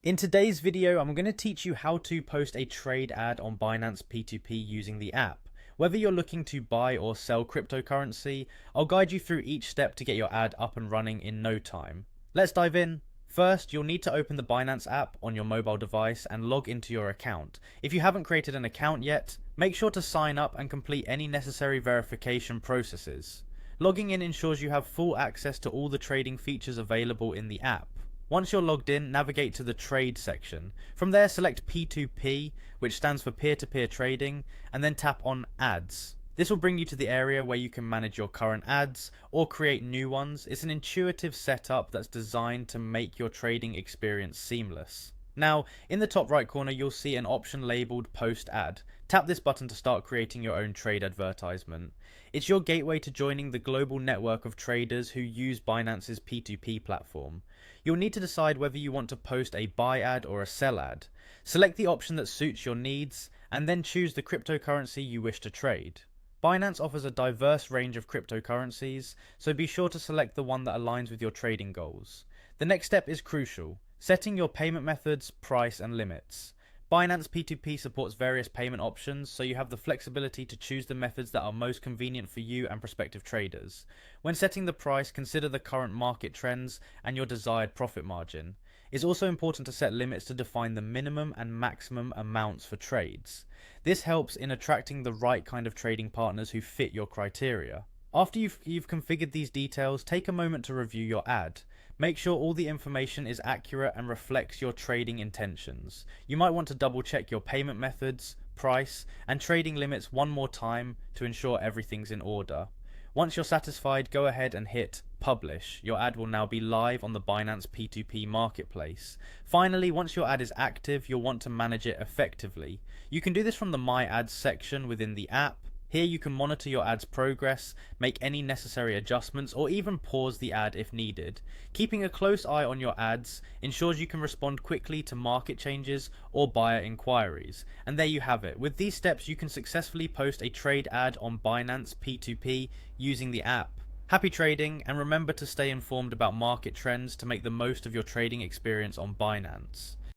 In today's video, I'm going to teach you how to post a trade ad on Binance P2p using the app. Whether you're looking to buy or sell cryptocurrency, I'll guide you through each step to get your ad up and running in no time. Let's dive in. First, you'll need to open the Binance app on your mobile device and log into your account. If you haven't created an account yet, make sure to sign up and complete any necessary verification processes. Logging in ensures you have full access to all the trading features available in the app. Once you're logged in, navigate to the Trade section. From there, select P2p, which stands for peer-to-peer trading, and then tap on Ads. This will bring you to the area where you can manage your current ads or create new ones. It's an intuitive setup that's designed to make your trading experience seamless. Now, in the top right corner, you'll see an option labeled Post Ad. Tap this button to start creating your own trade advertisement. It's your gateway to joining the global network of traders who use Binance's P2P platform. You'll need to decide whether you want to post a buy ad or a sell ad. Select the option that suits your needs, and then choose the cryptocurrency you wish to trade. Binance offers a diverse range of cryptocurrencies, so be sure to select the one that aligns with your trading goals. The next step is crucial: setting your payment methods, price, and limits. Binance P2P supports various payment options, so you have the flexibility to choose the methods that are most convenient for you and prospective traders. When setting the price, consider the current market trends and your desired profit margin. It's also important to set limits to define the minimum and maximum amounts for trades. This helps in attracting the right kind of trading partners who fit your criteria. After you've configured these details, take a moment to review your ad. Make sure all the information is accurate and reflects your trading intentions. You might want to double check your payment methods, price, and trading limits one more time to ensure everything's in order. Once you're satisfied, go ahead and hit Publish. Your ad will now be live on the Binance P2P marketplace. Finally, once your ad is active, you'll want to manage it effectively. You can do this from the My Ads section within the app. Here you can monitor your ad's progress, make any necessary adjustments, or even pause the ad if needed. Keeping a close eye on your ads ensures you can respond quickly to market changes or buyer inquiries. And there you have it. With these steps, you can successfully post a trade ad on Binance P2P using the app. Happy trading, and remember to stay informed about market trends to make the most of your trading experience on Binance.